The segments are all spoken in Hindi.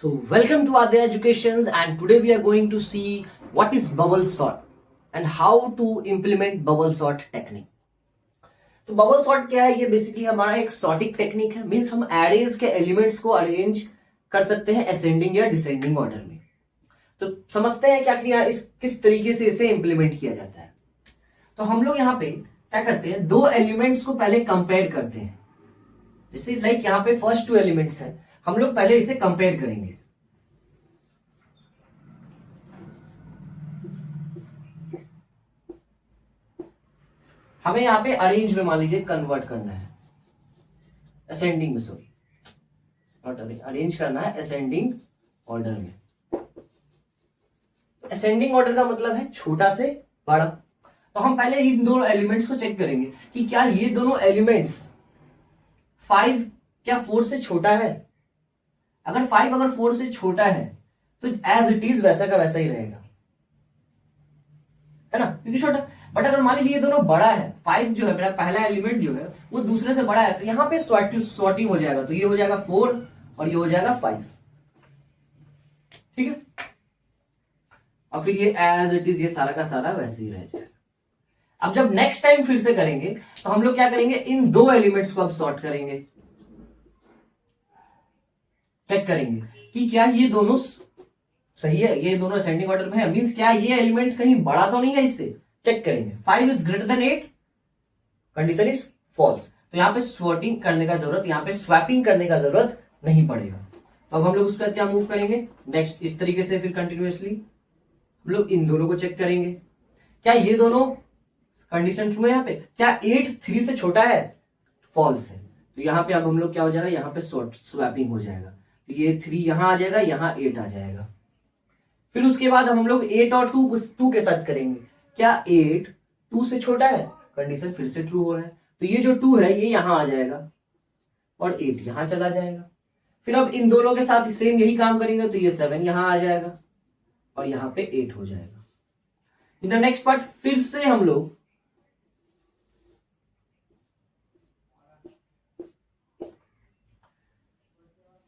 So welcome to Adya Educations, and today we are going to see what is bubble sort and how to implement bubble sort technique. तो बबल सॉर्ट क्या है? ये बेसिकली हमारा एक सॉर्टिंग टेक्निक है। मींस हम एरेज के एलिमेंट्स को अरेंज कर सकते हैं असेंडिंग या डिसेंडिंग ऑर्डर में। तो समझते हैं क्या किस तरीके से इसे इंप्लीमेंट किया जाता है। तो हम लोग यहाँ पे क्या करते हैं, दो एलिमेंट्स को पहले कंपेयर करते हैं। जैसे लाइक यहाँ पे फर्स्ट टू एलिमेंट्स हैं, हम लोग पहले इसे कंपेयर करेंगे। हमें यहां पे अरेंज में मान लीजिए कन्वर्ट करना है, असेंडिंग में, सॉरी नॉट अरेंज करना है असेंडिंग ऑर्डर में। असेंडिंग ऑर्डर का मतलब है छोटा से बड़ा। तो हम पहले इन दोनों एलिमेंट्स को चेक करेंगे कि क्या ये दोनों एलिमेंट्स 5 क्या 4 से छोटा है। अगर 5 अगर 4 से छोटा है तो एज इट इज वैसा का वैसा ही रहेगा, है ना, क्योंकि छोटा। बट अगर मान लीजिए ये दोनों बड़ा है, 5 जो है मेरा पहला एलिमेंट जो है वो दूसरे से बड़ा है, तो यहां पे सॉर्टिंग हो जाएगा। तो ये हो जाएगा 4 और ये हो जाएगा 5, ठीक है। और फिर ये एज इट इज ये सारा का सारा वैसे ही रह जाएगा। अब जब नेक्स्ट टाइम फिर से करेंगे तो हम लोग क्या करेंगे, इन दो एलिमेंट्स को अब सॉर्ट करेंगे, चेक करेंगे कि क्या ये दोनों सही है, ये दोनों असेंडिंग ऑर्डर में है। मींस क्या ये एलिमेंट कहीं बड़ा तो नहीं है, इससे चेक करेंगे। 5 is greater than 8, condition is false. तो यहां पे स्वैपिंग करने का जरूरत, यहां पे स्वैपिंग करने का जरूरत नहीं पड़ेगा। तो अब हम लोग उसका क्या मूव करेंगे नेक्स्ट, इस तरीके से फिर कंटिन्यूअसली हम लोग इन दोनों को चेक करेंगे। क्या ये दोनों कंडीशन ट्रू है? यहाँ पे क्या 8 3 से छोटा है? फॉल्स है। तो यहाँ पे अब हम लोग क्या हो जाएगा, यहाँ पे स्वैपिंग हो जाएगा। तो ये 3 यहां आ जाएगा, यहाँ 8 आ जाएगा। फिर उसके बाद हम लोग 8 और 2 के साथ करेंगे। क्या 8 2 से छोटा है? कंडीशन फिर से ट्रू हो रहा है। तो ये जो 2 है ये यहां आ जाएगा और 8 यहां चला जाएगा। फिर अब इन दोनों के साथ सेम यही काम करेंगे, तो ये 7 यहां आ जाएगा और यहां पे 8 हो जाएगा। इन द नेक्स्ट पार्ट फिर से हम लोग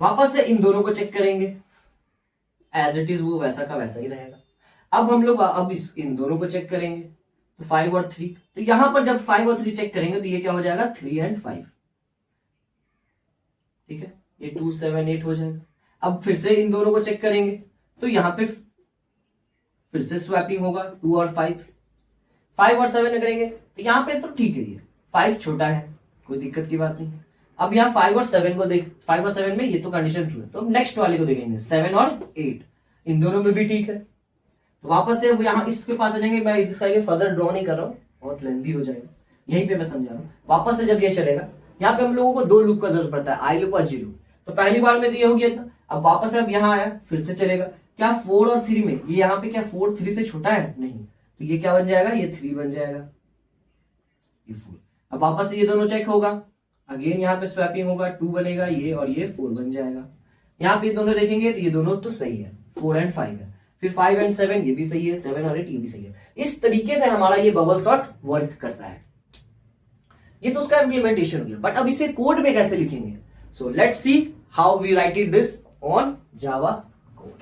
वापस से इन दोनों को चेक करेंगे, एज इट इज वो वैसा का वैसा ही रहेगा। अब हम लोग इन दोनों को चेक करेंगे, तो 5 और 3। तो यहां पर जब 5 और 3 चेक करेंगे तो ये क्या हो जाएगा, 3 और 5, ठीक है। ये 2 7 8 हो जाएगा। अब फिर से इन दोनों को चेक करेंगे तो यहां पे फिर से स्वैपिंग होगा, 2 और 5 और 7 करेंगे तो यहां पे तो ठीक है, ये 5 छोटा है, कोई दिक्कत की बात नहीं। अब यहाँ 5 और 7 को 5 और 7 में ये तो कंडीशन ट्रू है, तो नेक्स्ट वाले को देखेंगे 7 और 8, इन दोनों में भी ठीक है। तो वापस से यहाँ इसके पास आ जाएंगे। मैं इसका ये फर्दर ड्रॉ नहीं कर रहा हूँ, बहुत लेंथी हो जाएगा, यहीं पे मैं समझा रहा हूँ। वापस से जब ये चलेगा, यहाँ पे हम लोगों को 2 लूप का जरूरत पड़ता है, आई लूप और जी लूप। तो पहली बार में तो ये हो गया था। अब वापस अब यहाँ आया, फिर से चलेगा। क्या 4 और 3 में ये यहाँ पे क्या 4 3 से छोटा है? नहीं। तो ये क्या बन जाएगा, ये 3 बन जाएगा, ये 4। अब वापस से ये दोनों चेक होगा, अगेन यहाँ पे स्वैपिंग होगा, 2 बनेगा ये और ये 4 बन जाएगा। यहाँ पे ये दोनों देखेंगे तो ये दोनों तो सही है, 4 और 5 है। फिर 5 और 7 ये भी सही है, 7 और 8 ये भी सही है। इस तरीके से हमारा ये बबल सॉर्ट वर्क करता है। ये तो उसका इंप्लीमेंटेशन हो गया। बट अब इसे कोड में कैसे लिखेंगे? So let's see how we write it this on Java code.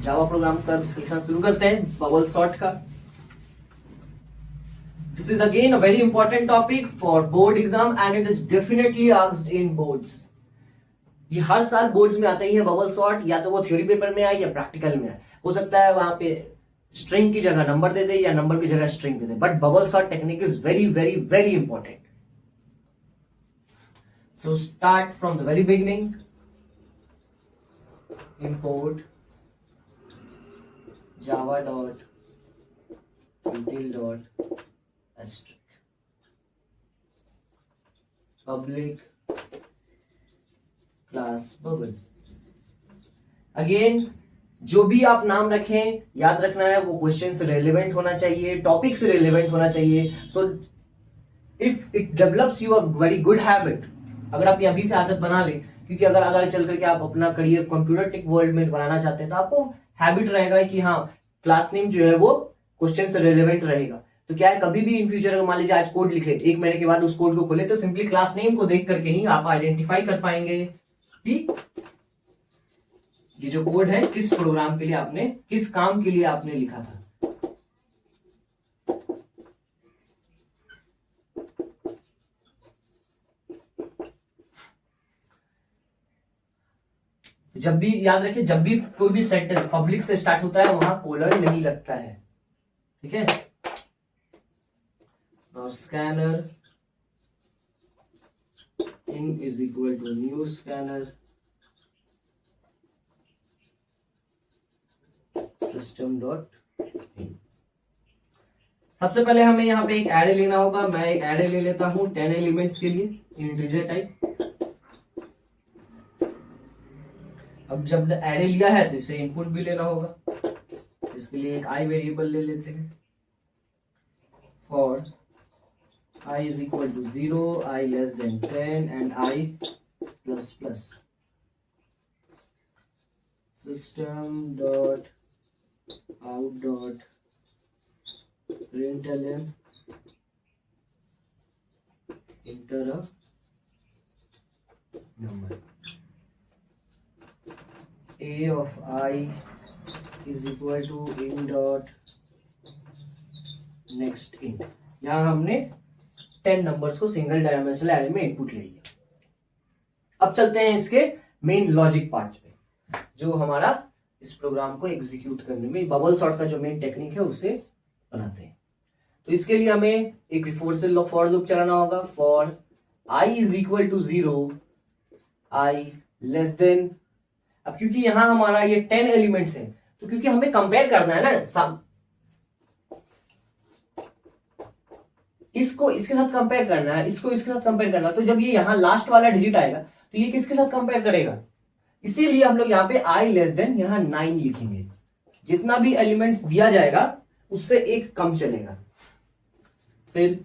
Java program का डिस्कशन शुरू करते हैं बबल सॉर्ट का। This is again a very important topic for board exam and it is definitely asked in boards. ये हर साल बोर्ड्स में आता ही है बबल सॉर्ट, या तो वो थ्योरी पेपर में आए या प्रैक्टिकल में आए। हो सकता है वहां पे स्ट्रिंग की जगह नंबर दे दे या नंबर की जगह string they they, but bubble sort technique is very very very important. So start from the very beginning. Import java.util.asterisk public class bubble. Again जो भी आप नाम रखें, याद रखना है वो क्वेश्चन से रेलेवेंट होना चाहिए, टॉपिक से रेलेवेंट होना चाहिए। So if it develops you a very good habit, अगर आप अभी से आदत बना लें, क्योंकि अगर अगर चल करके आप अपना करियर कंप्यूटर टेक वर्ल्ड में बनाना चाहते हैं तो आपको हैबिट रहेगा कि हाँ क्लास नेम जो है वो क्वेश्चन से रेलेवेंट रहेगा। तो क्या है, कभी भी इन फ्यूचर अगर मान लीजिए आज कोड लिखे, 1 महीने के बाद उस कोड को खोले, तो सिंपली क्लास नेम को देख करके ही आप आइडेंटिफाई कर पाएंगे कि ये जो कोड है किस प्रोग्राम के लिए आपने, किस काम के लिए आपने लिखा था। जब भी याद रखिए, जब भी कोई भी सेंटेंस पब्लिक से स्टार्ट होता है वहां कोलन नहीं लगता है, ठीक है। Now scanner in is equal to new scanner system dot in. सबसे पहले हमें यहाँ पे एक एरे लेना होगा। मैं एक एरे ले लेता हूं 10 एलिमेंट्स के लिए, इंटीजर टाइप। अब जब एरे लिया है तो इसे इनपुट भी लेना होगा। इसके लिए एक आई वेरिएबल ले लेते हैं। For i is equal to 0, i less than 10 and i plus plus. System dot out dot println enter a number a of I is equal to in dot next int। यहां हमने 10 नंबर्स को सिंगल डायमेंशनल एरे में इनपुट ले लिया। अब चलते हैं इसके मेन लॉजिक पार्ट पे, जो हमारा इस प्रोग्राम को एग्जीक्यूट करने में बबल सॉर्ट का जो मेन टेक्निक है उसे बनाते हैं। तो इसके लिए हमें एक फॉर लूप चलाना होगा। For i is equal to 0, i less than. अब क्योंकि यहां हमारा ये 10 एलिमेंट्स हैं, तो क्योंकि हमें कंपेयर करना है ना, इसको इसके साथ कंपेयर करना है, इसको इसके साथ कंपेयर करना है। तो जब ये यहां लास्ट वाला डिजिट आएगा तो ये किसके साथ कंपेयर करेगा, इसीलिए हम लोग यहाँ पे i लेस देन यहां 9 लिखेंगे। जितना भी एलिमेंट्स दिया जाएगा उससे एक कम चलेगा। फिर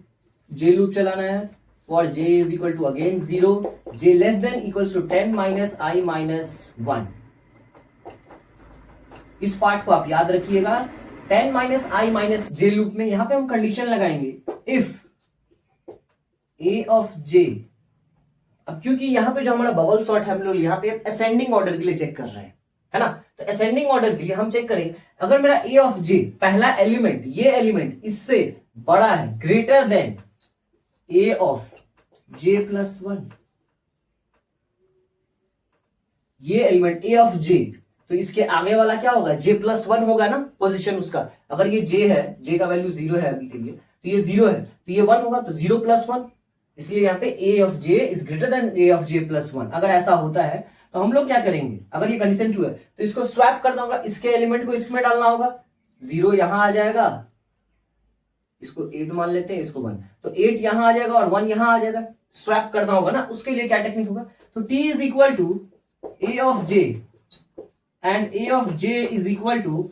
j लूप चलाना है। For j is equal to again 0, j less than equals to 10 minus i minus 1। इस पार्ट को आप याद रखिएगा। 10 minus i minus j loop में यहां पे हम कंडीशन लगाएंगे इफ a ऑफ j। अब क्योंकि यहां पे जो हमारा बबल सॉर्ट है हम लोग यहाँ पे असेंडिंग ऑर्डर के लिए चेक कर रहे हैं, है ना। तो असेंडिंग ऑर्डर के लिए हम चेक करेंगे अगर मेरा a ऑफ j पहला एलिमेंट, ये एलिमेंट इससे बड़ा है, greater than a of j plus 1, ये एलिमेंट a ऑफ j, तो इसके आगे वाला क्या होगा, j प्लस 1 होगा ना पोजीशन उसका। अगर ये j है, j का वैल्यू 0 है अभी के लिए, तो ये 0 है, तो ये 1 होगा, तो 0 प्लस 1। इसलिए यहाँ पे a of j is greater then a of j plus 1। अगर ऐसा होता है तो हम लोग क्या करेंगे, अगर ये कंडीशन ट्रू है तो इसको स्वैप कर दूंगा, इसके एलिमेंट को इसमें डालना होगा। 0 यहां आ जाएगा, इसको 8 मान लेते हैं, इसको 1, तो 8 यहां आ जाएगा और 1 यहां आ जाएगा। स्वैप करना होगा ना, उसके लिए क्या टेक्निक होगा, तो t is equal to a of j and a of j is equal to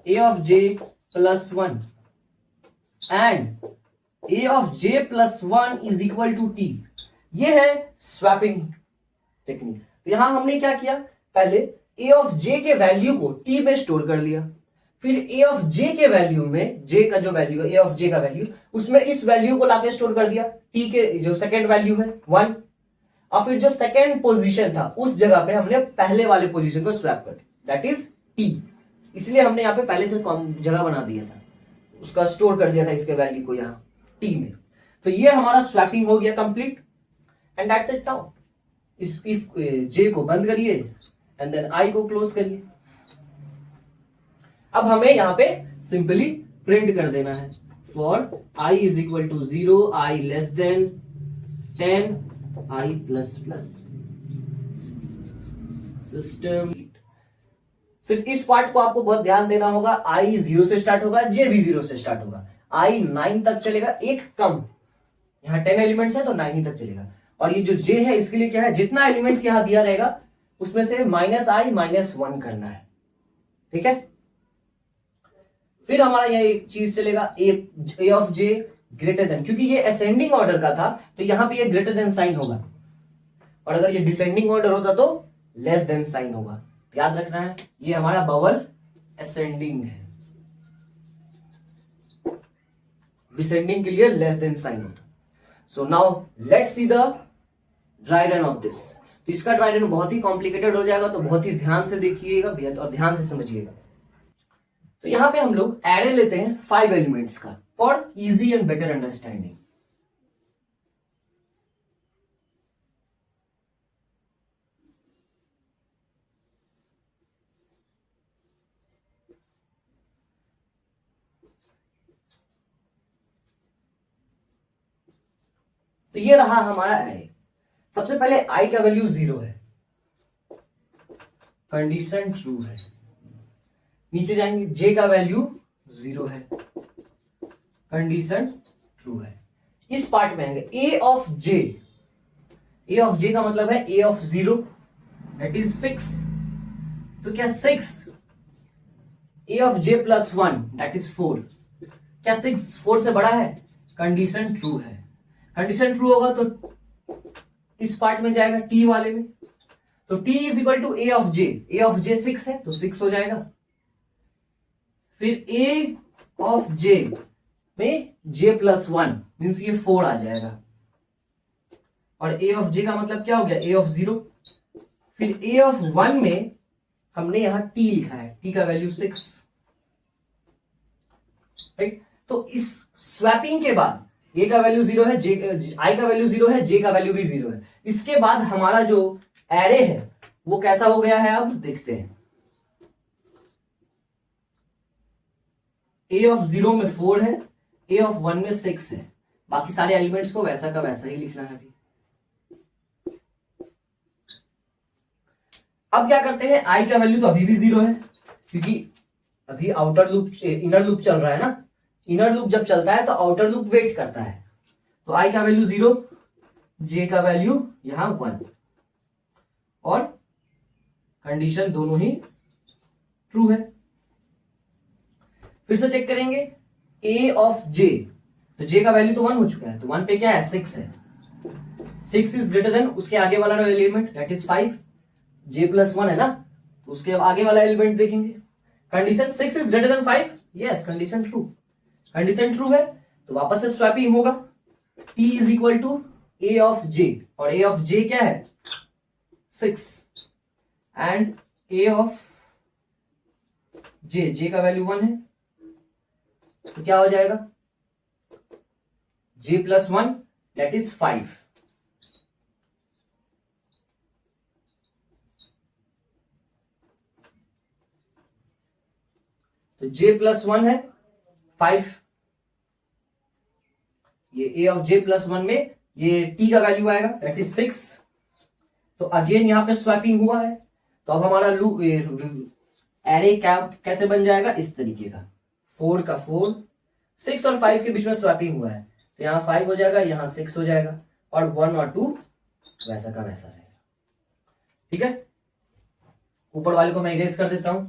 a of j plus 1 and a of j plus 1 is equal to t। ये है स्वैपिंग टेक्निक। तो यहां हमने क्या किया, पहले a ऑफ j के वैल्यू को t में स्टोर कर लिया, फिर a ऑफ j के वैल्यू में, j का जो वैल्यू है, a ऑफ j का वैल्यू, उसमें इस वैल्यू को लाके स्टोर कर दिया, t के जो सेकंड वैल्यू है 1, और फिर जो सेकंड पोजीशन था उस जगह पे हमने पहले वाले पोजीशन को स्वैप कर दिया, दैट इज t। इसलिए हमने यहाँ पे पहले से जगह बना दिया था, उसका स्टोर कर दिया था इसके वैल्यू को यहाँ t में। तो ये हमारा स्वैपिंग हो गया complete and that's it. Now इस इफ j को बंद करिए एंड देन i को क्लोज करिए। अब हमें यहां पे सिंपली प्रिंट कर देना है, for i is equal to 0, i less than 10, i plus plus. System, सिर्फ इस पार्ट को आपको बहुत ध्यान देना होगा। i 0 से स्टार्ट होगा, j भी 0 से स्टार्ट होगा, i 9 तक चलेगा, एक कम, यहां 10 एलिमेंट्स है तो 9 ही तक चलेगा। और ये जो j है इसके लिए क्या है, जितना एलिमेंट्स यहां दिया रहेगा उसमें से माइनस i माइनस 1 करना है, ठीक है। फिर हमारा ये एक चीज चलेगा a of j greater than, क्योंकि ये असेंडिंग ऑर्डर का था तो यहां पे ये ग्रेटर देन साइन होगा, और अगर ये डिसेंडिंग ऑर्डर होता तो लेस देन साइन होगा। याद रखना है, ये हमारा बबल असेंडिंग है, डिसेंडिंग के लिए लेस देन साइन होता। So now let's see the dry run of this. तो इसका ट्राइडेंट बहुत ही कॉम्प्लिकेटेड हो जाएगा, तो बहुत ही ध्यान से देखिएगा भैया और ध्यान से समझिएगा। तो यहां पे हम लोग एरे लेते हैं 5 एलिमेंट्स का for easy and better understanding. तो ये रहा हमारा एरे। सबसे पहले आई का वैल्यू 0 है, कंडीशन ट्रू है। नीचे जाएंगे, जे का वैल्यू 0 है, कंडीशन ट्रू है। इस पार्ट में आएंगे ए ऑफ जे। ए ऑफ जे का मतलब है ए ऑफ 0 दैट इज 6। तो क्या 6 A of J plus 1 that is 4, क्या 6 4 से बड़ा है? कंडीशन ट्रू है। कंडीशन ट्रू होगा तो इस पार्ट में जाएगा टी वाले में, तो T is equal to A of J. A of J 6 है तो 6 हो जाएगा। फिर ए ऑफ जे में जे प्लस 1 मीन्स ये 4 आ जाएगा, और ए ऑफ जे का मतलब क्या हो गया? ए ऑफ 0। फिर ए ऑफ 1 में हमने यहां टी लिखा है, टी का वैल्यू 6, राइट। तो इस स्वैपिंग के बाद ए का वैल्यू 0 है, जे आई का वैल्यू 0 है, जे का वैल्यू भी 0 है। इसके बाद हमारा जो एरे है वो कैसा हो गया है, अब देखते हैं। ए ऑफ 0 में 4 है, ए ऑफ 1 में 6 है। बाकी सारे एलिमेंट्स को वैसा का वैसा ही लिखना है अभी। अब क्या करते हैं, आई का वैल्यू तो अभी भी 0 है, क्योंकि अभी आउटर लूप इनर लूप चल रहा है ना। इनर लूप जब चलता है तो आउटर लूप वेट करता है। तो आई का वैल्यू 0, जे का वैल्यू यहां 1, और कंडीशन दोनों ही ट्रू है। फिर से चेक करेंगे, ए ऑफ जे, तो जे का वैल्यू तो 1 हो चुका है, तो 1 पे क्या है? 6 है। 6 इज ग्रेटर देन उसके आगे वाला element that is 5। J plus 1 है ना, तो उसके आगे वाला एलिमेंट देखेंगे। Condition 6 is greater than 5, yes, condition true. Condition true है तो वापस से स्वैपिंग होगा, T is equal to A of J, और ए ऑफ जे क्या है? 6, एंड ए ऑफ जे का वैल्यू 1 है, तो क्या हो जाएगा? जे प्लस 1 दैट इज 5। तो जे प्लस 1 है 5, ये ए ऑफ जे प्लस 1 में ये टी का वैल्यू आएगा दैट इज 6। तो अगेन यहां पे स्वैपिंग हुआ है, तो अब हमारा लूप एरे कैसे बन जाएगा? इस तरीके का, 4 का 4, 6 और 5 के बीच में स्वैपिंग हुआ है, तो यहां 5 हो जाएगा, यहां 6 हो जाएगा, और 1 और 2 वैसा का वैसा रहेगा। ठीक है, ऊपर वाले को मैं इरेज कर देता हूं।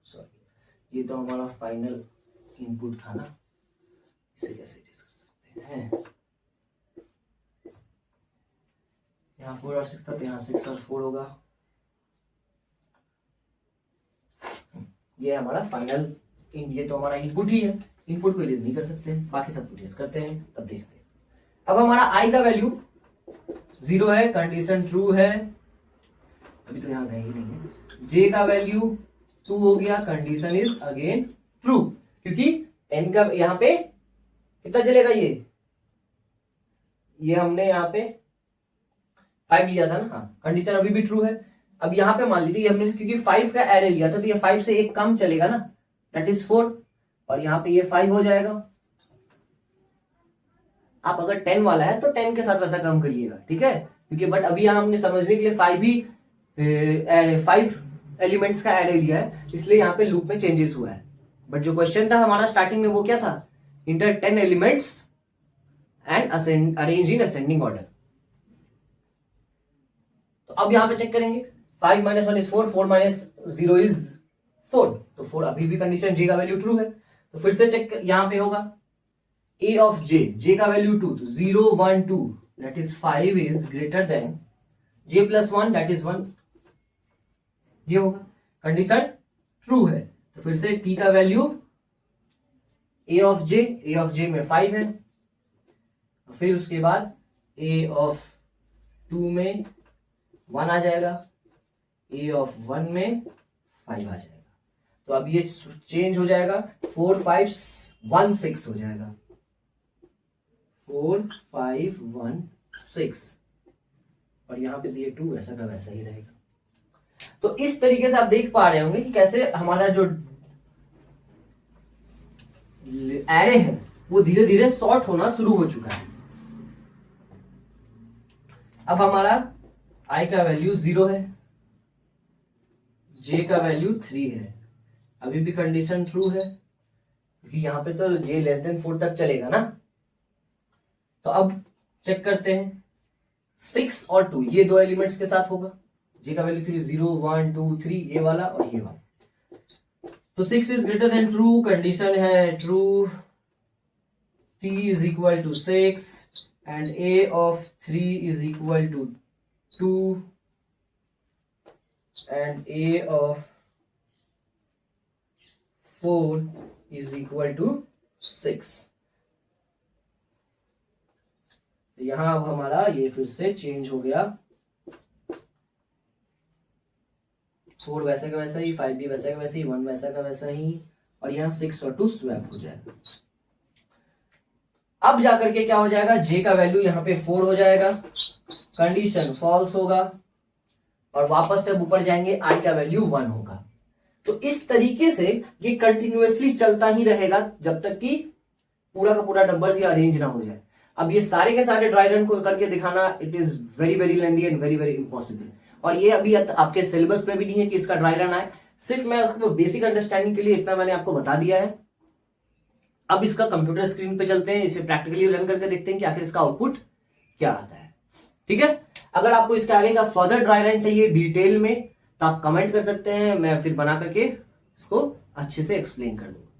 सॉरी, ये तो हमारा फाइनल इनपुट था ना, इसे कैसे इरेज कर सकते हैं? यहाँ 4 और 6 था, तो यहाँ 6 और 4 होगा। ये हमारा फाइनल ये तो हमारा इनपुट ही है, इनपुट को इरेज नहीं कर सकते, बाकी सब कुछ इरेज करते हैं। तब देखते हैं, अब हमारा आई का वैल्यू 0 है, कंडीशन ट्रू है, अभी तो यहाँ गए ही नहीं है। जे का वैल्यू 2 हो गया, कंडीशन इज अगेन ट्रू, क्योंकि एन का यहाँ पे कितना चलेगा? ये हमने यहाँ पे 5 लिया था ना, हाँ, कंडीशन अभी भी ट्रू है। अब यहाँ पे मान लीजिए हमने क्योंकि 5 का एरे लिया था, तो ये 5 से एक कम चलेगा ना, दैट इज 4, और यहाँ पे ये 5 हो जाएगा। आप अगर 10 वाला है तो 10 के साथ वैसा कम करिएगा, ठीक है, क्योंकि बट अभी यहाँ हमने समझने के लिए 5 एलिमेंट्स का एरे लिया है, इसलिए यहाँ पे लूप में चेंजेस हुआ है। बट जो क्वेश्चन था हमारा स्टार्टिंग में वो क्या था? Inter 10 elements and arrange in ascending order. तो अब यहां पे चेक करेंगे, 5 - 1 इज 4, 4 - 0 इज 4, तो 4 अभी भी कंडीशन जे का वैल्यू ट्रू है। तो फिर से चेक यहां पे होगा, ए ऑफ जे का वैल्यू 2, तो 0 1 2 that is 5 is greater then J plus 1 that is 1, ये होगा, कंडीशन ट्रू है। तो फिर से टी का वैल्यू ए ऑफ जे में 5 है, फिर उसके बाद ए ऑफ 2 में 1 आ जाएगा, ए ऑफ 1 में 5 आ जाएगा। तो अब ये चेंज हो जाएगा, 4 5 1 6 हो जाएगा, 4 5 1 6, और यहां पे दिए 2 ऐसा का वैसा ही रहेगा। तो इस तरीके से आप देख पा रहे होंगे कि कैसे हमारा जो एरे है वो धीरे धीरे सॉर्ट होना शुरू हो चुका है। अब हमारा i का वैल्यू 0 है, j का वैल्यू 3 है, अभी भी कंडीशन ट्रू है क्योंकि यहां पे तो j लेस देन 4 तक चलेगा ना। तो अब चेक करते हैं, 6 और 2 ये दो एलिमेंट्स के साथ होगा, j का वैल्यू 3 0 1 2 3 ये वाला और ये वाला। तो 6 is greater than true, condition है true, t is equal to 6 and a of 3 is equal to 2 and a of 4 is equal to 6। यहां अब हमारा ये फिर से चेंज हो गया, 4 वैसा का वैसा ही, 5 भी वैसा का वैसा ही, 1 वैसा का वैसा ही, और यहाँ 6 और 2 स्वैप हो जाएगा। अब जाकर के क्या हो जाएगा, j का वैल्यू यहाँ पे 4 हो जाएगा, कंडीशन फॉल्स होगा, और वापस से अब ऊपर जाएंगे i का वैल्यू 1 होगा। तो इस तरीके से ये कंटिन्यूअसली चलता ही रहेगा जब तक कि पूरा का पूरा नंबर्स ये अरेंज ना हो जाए। अब ये सारे के सारे ड्राई रन को करके दिखाना it is very very lengthy and very very impossible, और ये अभी आपके सिलेबस में भी नहीं है कि इसका ड्राई रन आए। सिर्फ मैं उसको बेसिक अंडरस्टैंडिंग के लिए इतना मैंने आपको बता दिया है। अब इसका कंप्यूटर स्क्रीन पे चलते हैं, इसे प्रैक्टिकली रन करके देखते हैं कि आखिर इसका आउटपुट क्या आता है। ठीक है, अगर आपको इसके आगे का फर्दर ड्राई रन चाहिए डिटेल में तो आप कमेंट कर सकते हैं, मैं फिर बना करके इसको अच्छे से एक्सप्लेन कर दूंगा।